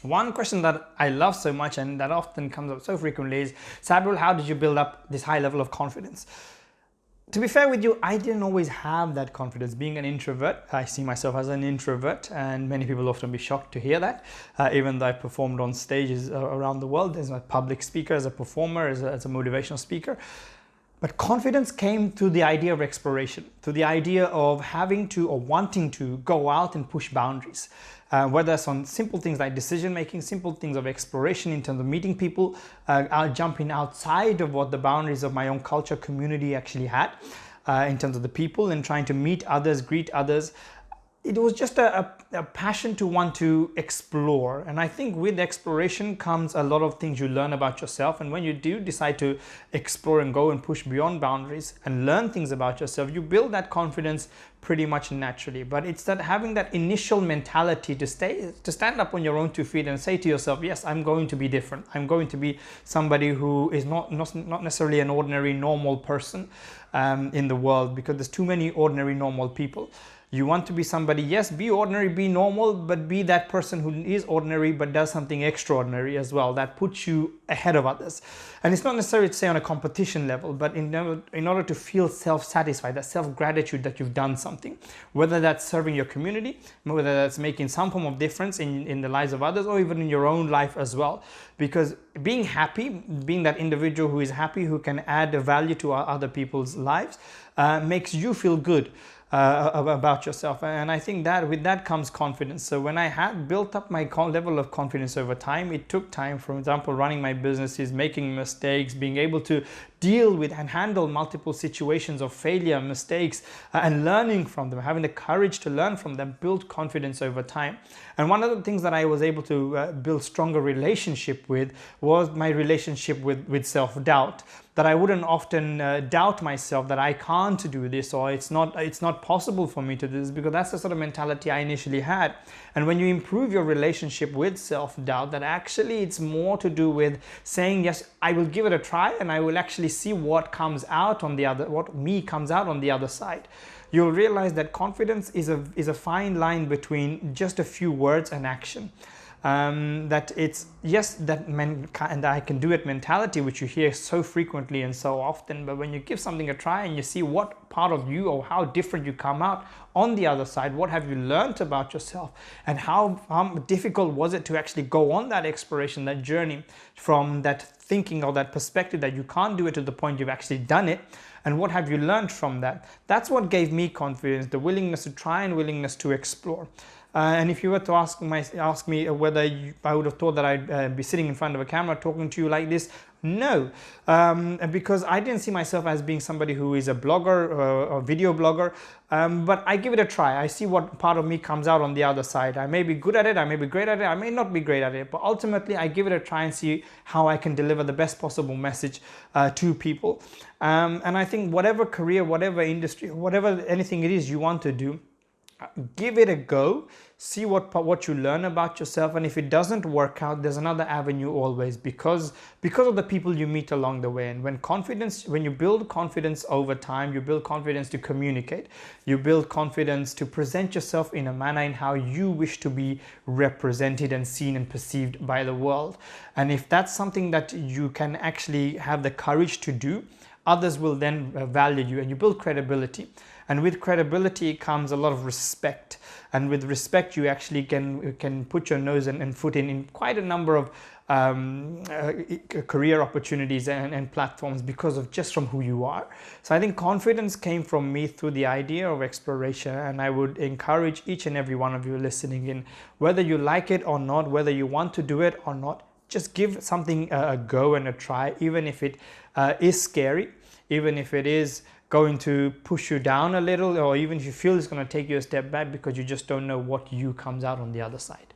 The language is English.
One question that I love so much and that often comes up so frequently is, Sabirul, how did you build up this high level of confidence? To be fair with you, I didn't always have that confidence. Being an introvert, I see myself as an introvert, and many people often be shocked to hear that. Even though I performed on stages around the world as a public speaker, as a performer, as a motivational speaker. But confidence came through the idea of exploration, through the idea of having to or wanting to go out and push boundaries. Whether it's on simple things like decision making, simple things of exploration in terms of meeting people, jumping outside of what the boundaries of my own culture, community actually had, in terms of the people, and trying to meet others, greet others. It was just a passion to want to explore. And I think with exploration comes a lot of things you learn about yourself. And when you do decide to explore and go and push beyond boundaries and learn things about yourself, you build that confidence pretty much naturally. But it's that having that initial mentality to stand up on your own 2 feet and say to yourself, yes, I'm going to be different. I'm going to be somebody who is not necessarily an ordinary normal person in the world, because there's too many ordinary normal people. You want to be somebody, yes, be ordinary, be normal, but be that person who is ordinary but does something extraordinary as well. That puts you ahead of others. And it's not necessarily to say on a competition level, but in order to feel self-satisfied, that self-gratitude that you've done something, whether that's serving your community, whether that's making some form of difference in the lives of others, or even in your own life as well. Because being happy, being that individual who is happy, who can add value to other people's lives, makes you feel good about yourself. And I think that with that comes confidence. So when I had built up my level of confidence over time, it took time. For example, running my businesses, making mistakes, being able to deal with and handle multiple situations of failure, mistakes, and learning from them, having the courage to learn from them, build confidence over time. And one of the things that I was able to build stronger relationship with was my relationship with self-doubt. That I wouldn't often doubt myself that I can't do this, or it's not possible for me to do this, because that's the sort of mentality I initially had. And when you improve your relationship with self-doubt, that actually it's more to do with saying, yes, I will give it a try, and I will actually see what comes out on the other, what me comes out on the other side. You'll realize that confidence is a fine line between just a few words and action. That it's, yes, that and I can do it mentality, which you hear so frequently and so often, but when you give something a try and you see what part of you or how different you come out on the other side, what have you learned about yourself, and how difficult was it to actually go on that exploration, that journey from that thinking or that perspective that you can't do it to the point you've actually done it, and what have you learned from that? That's what gave me confidence, the willingness to try and willingness to explore. And if you were to ask me whether I would have thought that I'd be sitting in front of a camera talking to you like this, no, because I didn't see myself as being somebody who is a blogger or a video blogger, but I give it a try. I see what part of me comes out on the other side. I may be good at it, I may be great at it, I may not be great at it, but ultimately I give it a try and see how I can deliver the best possible message to people. And I think whatever career, whatever industry, whatever anything it is you want to do, give it a go, see what you learn about yourself, and if it doesn't work out, there's another avenue always, because of the people you meet along the way. And when you build confidence over time, you build confidence to communicate, you build confidence to present yourself in a manner in how you wish to be represented and seen and perceived by the world. And if that's something that you can actually have the courage to do, others will then value you, and you build credibility. And with credibility comes a lot of respect. And with respect, you actually can put your nose and foot in quite a number of career opportunities and platforms because of just from who you are. So I think confidence came from me through the idea of exploration, and I would encourage each and every one of you listening in, whether you like it or not, whether you want to do it or not, just give something a go and a try, even if it is scary, even if it is going to push you down a little, or even if you feel it's going to take you a step back, because you just don't know what you comes out on the other side.